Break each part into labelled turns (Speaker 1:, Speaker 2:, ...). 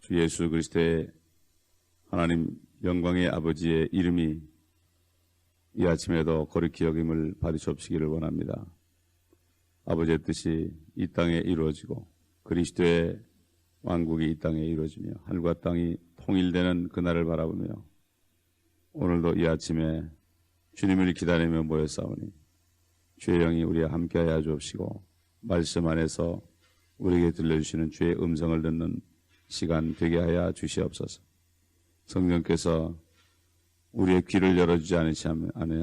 Speaker 1: 주 예수 그리스도의 하나님 영광의 아버지의 이름이 이 아침에도 거룩히 여김을 받으시옵시기를 원합니다. 아버지의 뜻이 이 땅에 이루어지고 그리스도의 왕국이 이 땅에 이루어지며 하늘과 땅이 통일되는 그날을 바라보며 오늘도 이 아침에 주님을 기다리며 모였사오니 주의 영이 우리와 함께하여 주옵시고 말씀 안에서 우리에게 들려주시는 주의 음성을 듣는 시간 되게 하여 주시옵소서. 성령께서 우리의 귀를 열어주지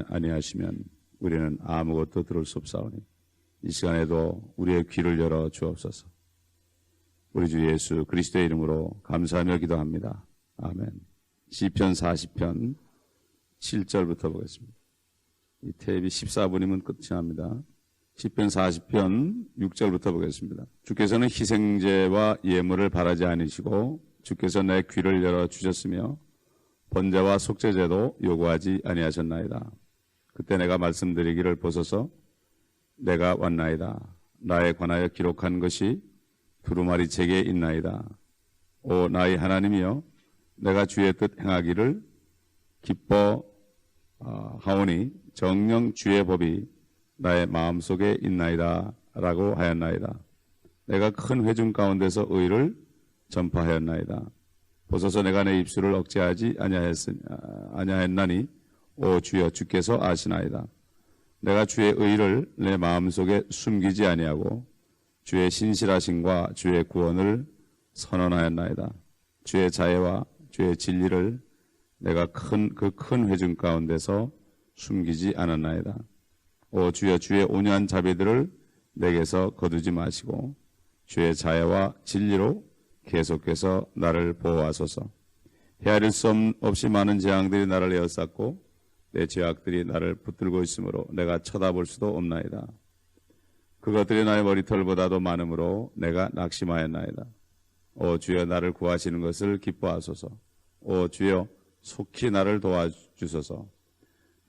Speaker 1: 아니하시면 우리는 아무것도 들을 수 없사오니 이 시간에도 우리의 귀를 열어 주옵소서. 우리 주 예수 그리스도의 이름으로 감사하며 기도합니다. 아멘. 시편 40편 7절부터 보겠습니다. 이 탭이 14분이면 끝이 납니다. 시편 40편 6절부터 보겠습니다. 주께서는 희생제와 예물을 바라지 않으시고 주께서 내 귀를 열어주셨으며 번제와 속죄제도 요구하지 아니하셨나이다. 그때 내가 말씀드리기를 보소서 내가 왔나이다. 나에 관하여 기록한 것이 두루마리 책에 있나이다. 오 나의 하나님이여 내가 주의 뜻 행하기를 기뻐하오니 정녕 주의 법이 나의 마음속에 있나이다 라고 하였나이다. 내가 큰 회중 가운데서 의를 전파하였나이다. 보소서 내가 내 입술을 억제하지 아니하였나니 오 주여 주께서 아시나이다. 내가 주의 의를 내 마음속에 숨기지 아니하고 주의 신실하심과 주의 구원을 선언하였나이다. 주의 자애와 주의 진리를 내가 그 큰 회중 가운데서 숨기지 않았나이다. 오 주여 주의 온유한 자비들을 내게서 거두지 마시고 주의 자애와 진리로 계속해서 나를 보호하소서. 헤아릴 수 없이 많은 재앙들이 나를 에워쌌고 내 죄악들이 나를 붙들고 있으므로 내가 쳐다볼 수도 없나이다. 그것들이 나의 머리털보다도 많으므로 내가 낙심하였나이다. 오 주여 나를 구하시는 것을 기뻐하소서. 오 주여 속히 나를 도와주소서.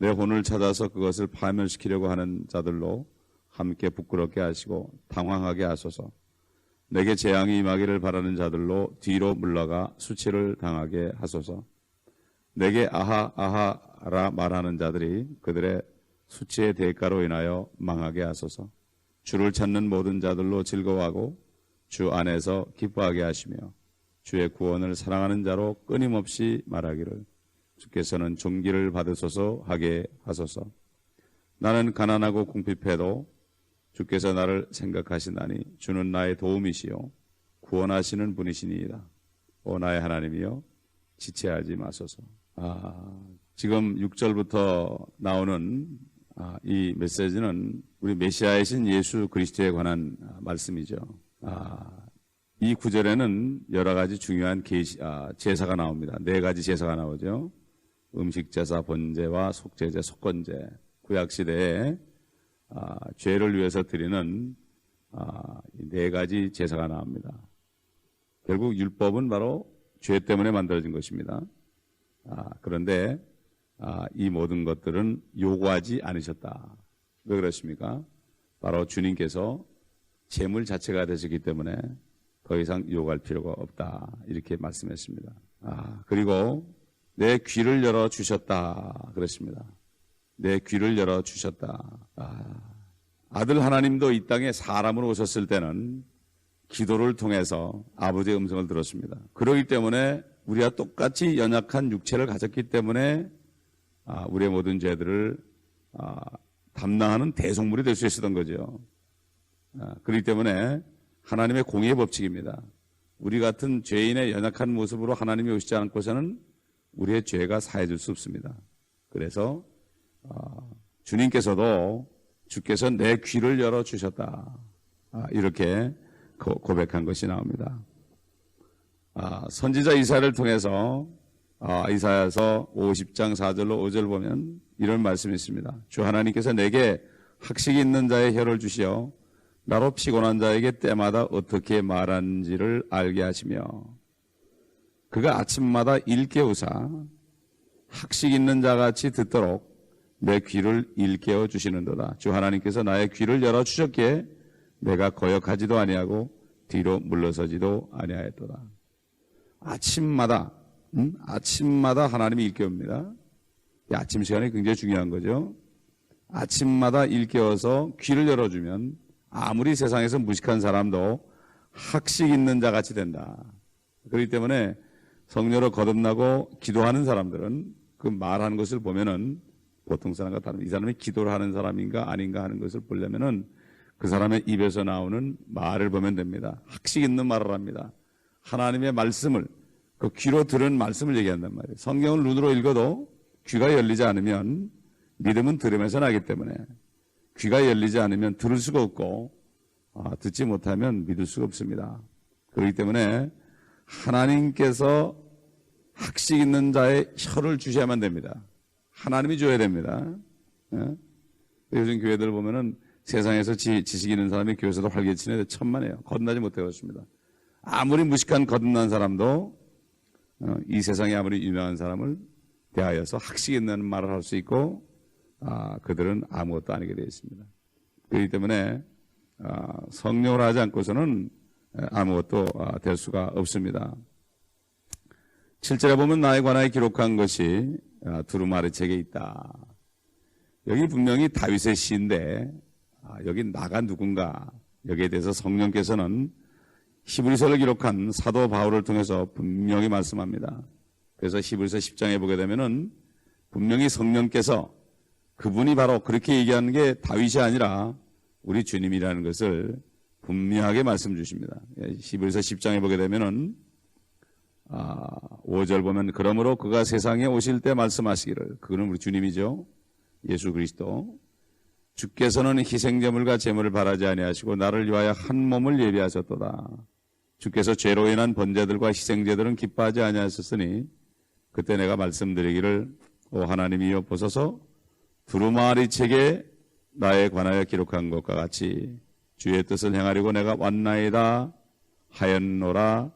Speaker 1: 내 혼을 찾아서 그것을 파멸시키려고 하는 자들로 함께 부끄럽게 하시고 당황하게 하소서. 내게 재앙이 임하기를 바라는 자들로 뒤로 물러가 수치를 당하게 하소서. 내게 아하 아하라 말하는 자들이 그들의 수치의 대가로 인하여 망하게 하소서. 주를 찾는 모든 자들로 즐거워하고 주 안에서 기뻐하게 하시며 주의 구원을 사랑하는 자로 끊임없이 말하기를 주께서는 존귀를 받으소서 하게 하소서. 나는 가난하고 궁핍해도 주께서 나를 생각하시나니 주는 나의 도움이시요 구원하시는 분이시니이다. 오 나의 하나님이여 지체하지 마소서. 지금 6절부터 나오는 이 메시지는 우리 메시아이신 예수 그리스도에 관한 말씀이죠. 이 구절에는 여러 가지 중요한 제사가 나옵니다. 4가지 제사가 나오죠. 음식제사, 번제와 속죄제, 속건제. 구약시대에 죄를 위해서 드리는 4가지 제사가 나옵니다. 결국 율법은 바로 죄 때문에 만들어진 것입니다. 그런데 이 모든 것들은 요구하지 않으셨다. 왜 그렇습니까? 바로 주님께서 제물 자체가 되시기 때문에 더 이상 요구할 필요가 없다. 이렇게 말씀했습니다. 그리고 내 귀를 열어주셨다. 그랬습니다. 내 귀를 열어주셨다. 아들 하나님도 이 땅에 사람으로 오셨을 때는 기도를 통해서 아버지의 음성을 들었습니다. 그렇기 때문에 우리와 똑같이 연약한 육체를 가졌기 때문에 우리의 모든 죄들을 담당하는 대속물이 될 수 있었던 거죠. 그렇기 때문에 하나님의 공의의 법칙입니다. 우리 같은 죄인의 연약한 모습으로 하나님이 오시지 않고서는 우리의 죄가 사해질 수 없습니다. 그래서 주님께서도 주께서 내 귀를 열어주셨다. 이렇게 고백한 것이 나옵니다. 선지자 이사야를 통해서 이사야서 50장 4절로 5절 보면 이런 말씀이 있습니다. 주 하나님께서 내게 학식이 있는 자의 혀를 주시어 나로 피곤한 자에게 때마다 어떻게 말하는지를 알게 하시며 그가 아침마다 일깨우사 학식 있는 자같이 듣도록 내 귀를 일깨워 주시는도다. 주 하나님께서 나의 귀를 열어주셨기에 내가 거역하지도 아니하고 뒤로 물러서지도 아니하였도다. 아침마다 하나님이 일깨웁니다. 이 아침 시간이 굉장히 중요한 거죠. 아침마다 일깨워서 귀를 열어주면 아무리 세상에서 무식한 사람도 학식 있는 자 같이 된다. 그렇기 때문에 성령으로 거듭나고 기도하는 사람들은 그 말하는 것을 보면은 보통 사람과 다른, 이 사람이 기도를 하는 사람인가 아닌가 하는 것을 보려면은 그 사람의 입에서 나오는 말을 보면 됩니다. 학식 있는 말을 합니다. 하나님의 말씀을, 그 귀로 들은 말씀을 얘기한단 말이에요. 성경을 눈으로 읽어도 귀가 열리지 않으면 믿음은 들으면서 나기 때문에 귀가 열리지 않으면 들을 수가 없고 듣지 못하면 믿을 수가 없습니다. 그렇기 때문에 하나님께서 학식 있는 자의 혀를 주셔야만 됩니다. 하나님이 줘야 됩니다. 요즘 교회들 보면은 세상에서 지식 있는 사람이 교회에서도 활개치는데 천만에요. 거듭나지 못해 그렇습니다. 아무리 무식한 거듭난 사람도 이 세상에 아무리 유명한 사람을 대하여서 학식 있는 말을 할 수 있고 그들은 아무것도 아니게 되어 있습니다. 그렇기 때문에 성령을 하지 않고서는 아무것도 될 수가 없습니다. 7절에 보면 나에 관하여 기록한 것이 두루마리 책에 있다. 여기 분명히 다윗의 시인데 여기 나가 누군가, 여기에 대해서 성령께서는 히브리서를 기록한 사도 바울을 통해서 분명히 말씀합니다. 그래서 히브리서 10장에 보게 되면은 분명히 성령께서 그분이 바로 그렇게 얘기하는 게 다윗이 아니라 우리 주님이라는 것을 분명하게 말씀 주십니다. 히브리서 10장에 보게 되면은 5절 보면 그러므로 그가 세상에 오실 때 말씀하시기를, 그는 우리 주님이죠. 예수 그리스도. 주께서는 희생제물과 제물을 바라지 아니하시고 나를 위하여 한 몸을 예비하셨도다. 주께서 죄로 인한 번제들과 희생제들은 기뻐하지 아니하셨으니 그때 내가 말씀드리기를 오 하나님이여 보소서 두루마리 책에 나에 관하여 기록한 것과 같이 주의 뜻을 행하려고 내가 왔나이다 하였노라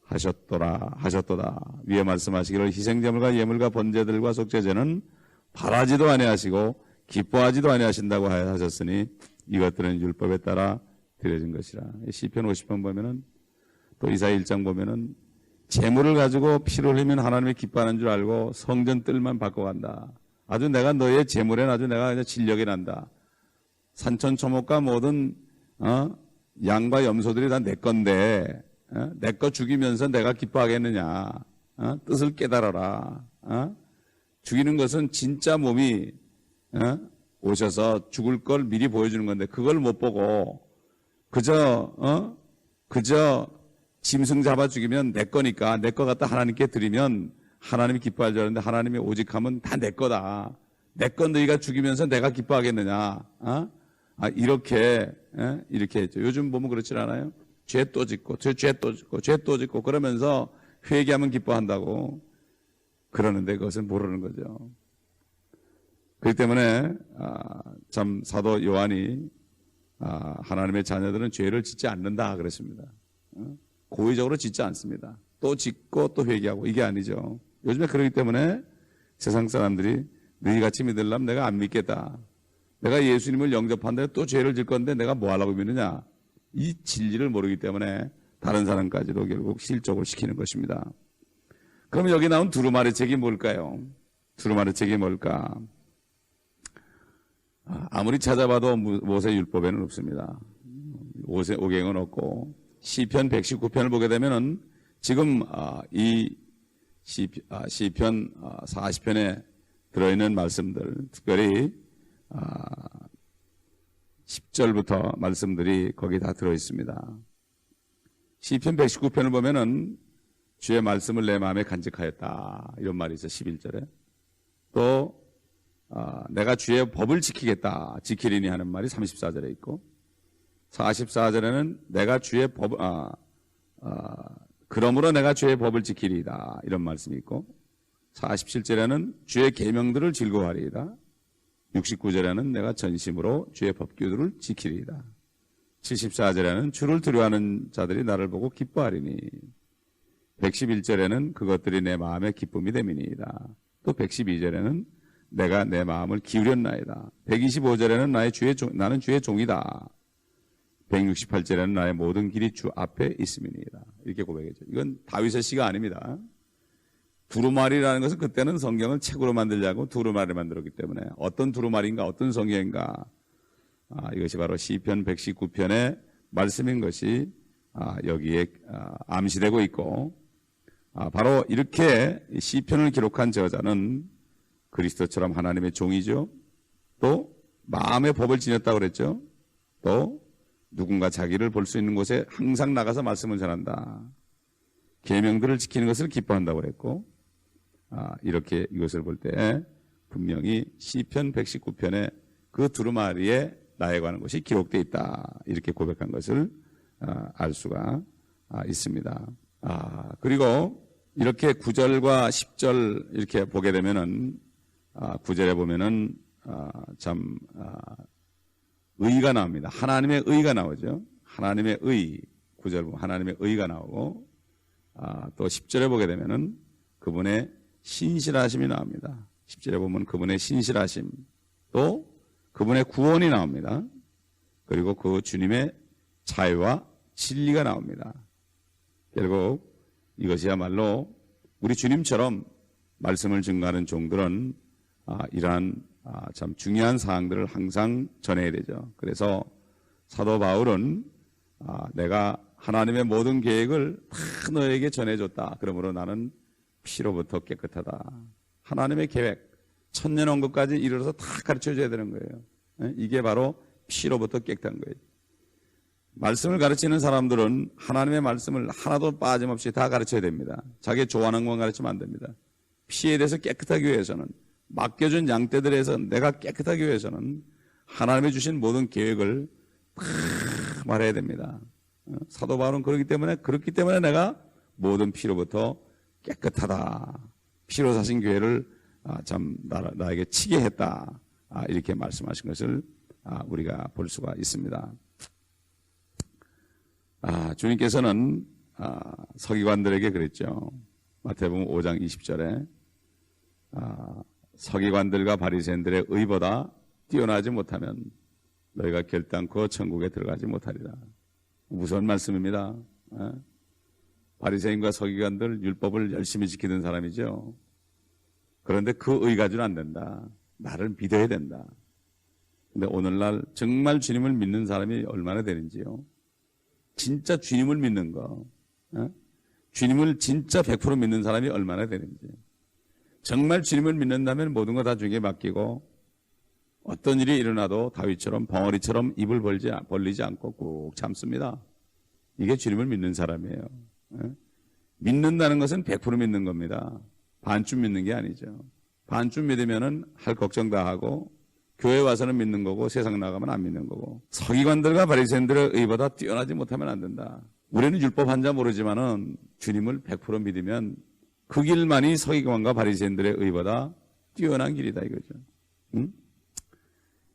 Speaker 1: 하셨도다. 위에 말씀하시기를 희생제물과 예물과 번제들과 속죄제는 바라지도 아니하시고 기뻐하지도 아니하신다고 하셨으니 이것들은 율법에 따라 드려진 것이라. 시편 50편 보면은 또 이사야 1장 보면은 재물을 가지고 피를 흘리면 하나님이 기뻐하는 줄 알고 성전 뜰만 바꿔간다. 아주 내가 너의 재물에는 아주 내가 그냥 진력이 난다. 산천초목과 모든 양과 염소들이 다 내 건데 내 거 죽이면서 내가 기뻐하겠느냐. 뜻을 깨달아라. 죽이는 것은 진짜 몸이 오셔서 죽을 걸 미리 보여주는 건데 그걸 못 보고 그저 짐승 잡아 죽이면 내 거니까 내 거 갖다 하나님께 드리면 하나님이 기뻐할 줄 알았는데 하나님이 오직 하면 다 내 거다. 내 건 너희가 죽이면서 내가 기뻐하겠느냐. 이렇게 했죠. 요즘 보면 그렇지 않아요? 죄 또 짓고 죄 또 짓고 그러면서 회개하면 기뻐한다고 그러는데 그것은 모르는 거죠. 그렇기 때문에 참 사도 요한이 하나님의 자녀들은 죄를 짓지 않는다 그랬습니다. 고의적으로 짓지 않습니다. 또 짓고 또 회개하고 이게 아니죠. 요즘에 그러기 때문에 세상 사람들이 너희같이 믿으려면 내가 안 믿겠다. 내가 예수님을 영접한다고 또 죄를 질 건데 내가 뭐 하려고 믿느냐. 이 진리를 모르기 때문에 다른 사람까지도 결국 실족을 시키는 것입니다. 그럼 여기 나온 두루마리 책이 뭘까요? 두루마리 책이 뭘까? 아무리 찾아봐도 모세 율법에는 없습니다. 오경은 없고 시편 119편을 보게 되면은 지금 이 시편 40편에 들어있는 말씀들, 특별히 10절부터 말씀들이 거기 다 들어있습니다. 시편 119편을 보면은 주의 말씀을 내 마음에 간직하였다 이런 말이 있어요. 11절에 또 내가 주의 법을 지키리니 하는 말이 34절에 있고 44절에는 내가 주의 그러므로 내가 주의 법을 지키리이다 이런 말씀이 있고 47절에는 주의 계명들을 즐거워하리이다. 69절에는 내가 전심으로 주의 법규들을 지키리이다. 74절에는 주를 두려워하는 자들이 나를 보고 기뻐하리니 111절에는 그것들이 내 마음의 기쁨이 됨이니이다. 또 112절에는 내가 내 마음을 기울였나이다. 125절에는 나는 주의 종이다. 168절에는 나의 모든 길이 주 앞에 있음이니이다. 이렇게 고백했죠. 이건 다윗의 시가 아닙니다. 두루마리라는 것은 그때는 성경을 책으로 만들려고 두루마리를 만들었기 때문에 어떤 두루마리인가 어떤 성경인가 이것이 바로 시편 119편의 말씀인 것이 여기에 암시되고 있고 바로 이렇게 시편을 기록한 저자는 그리스도처럼 하나님의 종이죠. 또 마음의 법을 지녔다고 그랬죠. 또 누군가 자기를 볼 수 있는 곳에 항상 나가서 말씀을 전한다. 계명들을 지키는 것을 기뻐한다고 그랬고 이렇게 이것을 볼 때 분명히 시편 119편에 그 두루마리에 나에 관한 것이 기록되어 있다. 이렇게 고백한 것을 알 수가 있습니다. 그리고 이렇게 9절과 10절 이렇게 보게 되면은 9절에 보면은 참 의가 나옵니다. 하나님의 의가 나오죠. 하나님의 의 9절 보면 하나님의 의가 나오고 또 10절에 보게 되면은 그분의 신실하심이 나옵니다. 10절에 보면 그분의 신실하심 또 그분의 구원이 나옵니다. 그리고 그 주님의 자유와 진리가 나옵니다. 결국 이것이야말로 우리 주님처럼 말씀을 증거하는 종들은 이러한 참 중요한 사항들을 항상 전해야 되죠. 그래서 사도 바울은 내가 하나님의 모든 계획을 다 너에게 전해줬다. 그러므로 나는 피로부터 깨끗하다. 하나님의 계획, 천년왕국까지 이르러서 다 가르쳐줘야 되는 거예요. 이게 바로 피로부터 깨끗한 거예요. 말씀을 가르치는 사람들은 하나님의 말씀을 하나도 빠짐없이 다 가르쳐야 됩니다. 자기 좋아하는 것만 가르치면 안 됩니다. 피에 대해서 깨끗하기 위해서는 맡겨준 양떼들에서 내가 깨끗하기 위해서는 하나님이 주신 모든 계획을 다 말해야 됩니다. 사도 바울은 그렇기 때문에 내가 모든 피로부터 깨끗하다. 피로 사신 교회를 참 나에게 치게 했다. 이렇게 말씀하신 것을 우리가 볼 수가 있습니다. 주님께서는 서기관들에게 그랬죠. 마태복음 5장 20절에 서기관들과 바리새인들의 의보다 뛰어나지 못하면 너희가 결단코 천국에 들어가지 못하리라. 무서운 말씀입니다. 바리새인과 서기관들 율법을 열심히 지키던 사람이죠. 그런데 그 의 가지고는 안 된다. 나를 믿어야 된다. 근데 오늘날 정말 주님을 믿는 사람이 얼마나 되는지요. 진짜 주님을 믿는 거, 주님을 진짜 100% 믿는 사람이 얼마나 되는지. 정말 주님을 믿는다면 모든 거 다 주님께 맡기고 어떤 일이 일어나도 다윗처럼 벙어리처럼 입을 벌리지 않고 꾹 참습니다. 이게 주님을 믿는 사람이에요. 믿는다는 것은 100% 믿는 겁니다. 반쯤 믿는 게 아니죠. 반쯤 믿으면은 할 걱정 다 하고 교회 와서는 믿는 거고 세상 나가면 안 믿는 거고 서기관들과 바리새인들의 의보다 뛰어나지 못하면 안 된다. 우리는 율법 한자 모르지만은 주님을 100% 믿으면 그 길만이 서기관과 바리새인들의 의보다 뛰어난 길이다 이거죠. 응?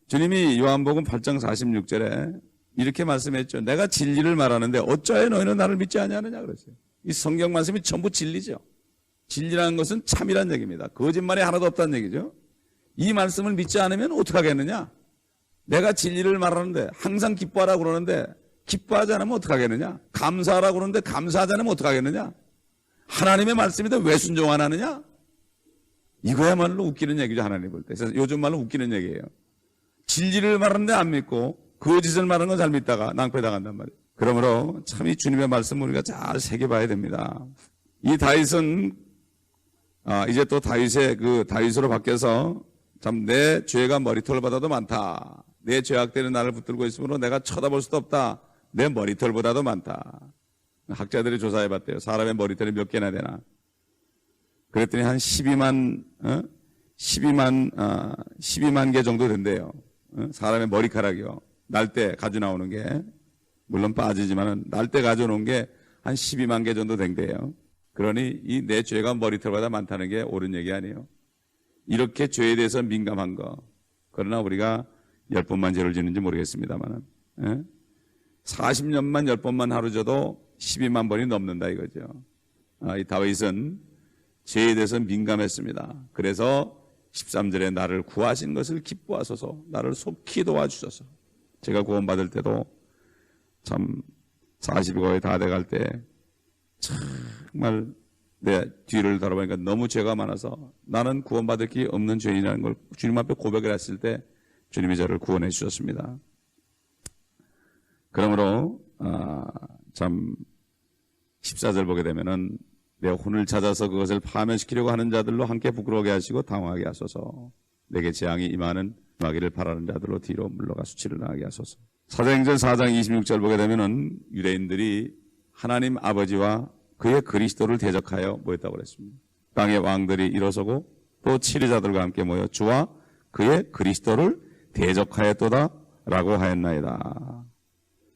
Speaker 1: 주님이 요한복음 8장 46절에 이렇게 말씀했죠. 내가 진리를 말하는데 어찌하여 너희는 나를 믿지 아니하느냐 그랬어요. 이 성경 말씀이 전부 진리죠. 진리라는 것은 참이란 얘기입니다. 거짓말이 하나도 없다는 얘기죠. 이 말씀을 믿지 않으면 어떡하겠느냐? 내가 진리를 말하는데 항상 기뻐하라고 그러는데 기뻐하지 않으면 어떡하겠느냐? 감사하라고 그러는데 감사하지 않으면 어떡하겠느냐? 하나님의 말씀인데 왜 순종 안 하느냐? 이거야말로 웃기는 얘기죠. 하나님 볼 때. 그래서 요즘 말로 웃기는 얘기예요. 진리를 말하는데 안 믿고 거짓을 말하는 건 잘 믿다가 낭패 당한단 말이에요. 그러므로 참 이 주님의 말씀을 우리가 잘 새겨봐야 됩니다. 이 다윗은 이제 또 다윗으로 바뀌어서 참 내 죄가 머리털보다도 많다. 내 죄악들이 나를 붙들고 있으므로 내가 쳐다볼 수도 없다. 내 머리털보다도 많다. 학자들이 조사해봤대요. 사람의 머리털이 몇 개나 되나. 그랬더니 한 12만 개 정도 된대요. 사람의 머리카락이요. 날 때 가져 나오는 게 물론 빠지지만은 날 때 가져 놓은 게 한 12만 개 정도 된대요. 그러니 이 내 죄가 머리털보다 많다는 게 옳은 얘기 아니에요. 이렇게 죄에 대해서 민감한 거. 그러나 우리가 10번만 죄를 짓는지 모르겠습니다만 40년만 10번만 하루 져도 12만 번이 넘는다 이거죠. 이 다윗은 죄에 대해서 민감했습니다. 그래서 13절에 나를 구하신 것을 기뻐하소서 나를 속히 도와주소서. 제가 구원받을 때도 참 40이 거의 다 돼갈 때 정말 내 뒤를 돌아보니까 너무 죄가 많아서 나는 구원받을 게 없는 죄인이라는 걸 주님 앞에 고백을 했을 때 주님이 저를 구원해 주셨습니다. 그러므로 참 14절 보게 되면은 내 혼을 찾아서 그것을 파멸시키려고 하는 자들로 함께 부끄러워하게 하시고 당황하게 하소서. 내게 재앙이 임하기를 바라는 자들로 뒤로 물러가 수치를 당하게 하소서. 사도행전 4장 26절 보게 되면은 유대인들이 하나님 아버지와 그의 그리스도를 대적하여 모였다고 그랬습니다. 땅의 왕들이 일어서고 또 치리자들과 함께 모여 주와 그의 그리스도를 대적하였도다 라고 하였나이다.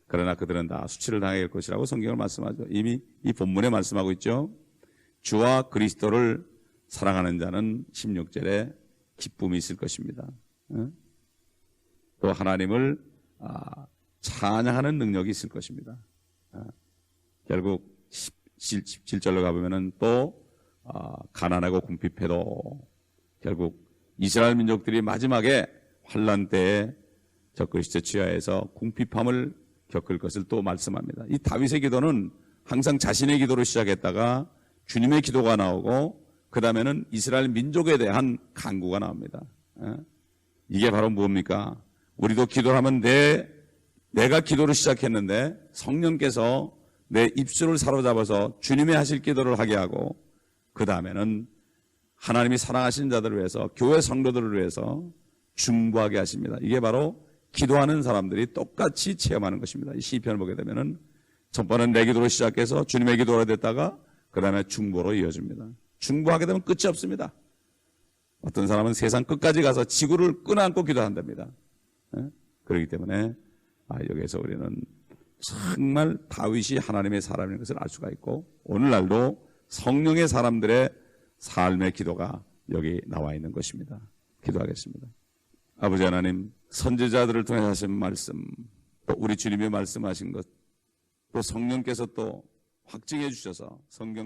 Speaker 1: 그러나 그들은 다 수치를 당할 것이라고 성경을 말씀하죠. 이미 이 본문에 말씀하고 있죠. 주와 그리스도를 사랑하는 자는 16절에 기쁨이 있을 것입니다. 또 하나님을 찬양하는 능력이 있을 것입니다. 결국 17절로 가보면은 또 가난하고 궁핍해도 결국 이스라엘 민족들이 마지막에 환난 때에 적그리스도 지하에서 궁핍함을 겪을 것을 또 말씀합니다. 이 다윗의 기도는 항상 자신의 기도로 시작했다가 주님의 기도가 나오고 그 다음에는 이스라엘 민족에 대한 간구가 나옵니다. 이게 바로 뭡니까? 우리도 기도를 하면 내가 기도를 시작했는데 성령께서 내 입술을 사로잡아서 주님의 하실 기도를 하게 하고 그 다음에는 하나님이 사랑하시는 자들을 위해서 교회 성도들을 위해서 중보하게 하십니다. 이게 바로 기도하는 사람들이 똑같이 체험하는 것입니다. 이 시편을 보게 되면은 첫 번은 내 기도로 시작해서 주님의 기도가 됐다가 그 다음에 중보로 이어집니다. 중보하게 되면 끝이 없습니다. 어떤 사람은 세상 끝까지 가서 지구를 끌어안고 기도한답니다. 그렇기 때문에 여기에서 우리는 정말 다윗이 하나님의 사람인 것을 알 수가 있고 오늘날도 성령의 사람들의 삶의 기도가 여기 나와 있는 것입니다. 기도하겠습니다. 아버지 하나님, 선지자들을 통해 하신 말씀, 또 우리 주님이 말씀하신 것, 또 성령께서 또 확증해 주셔서 성경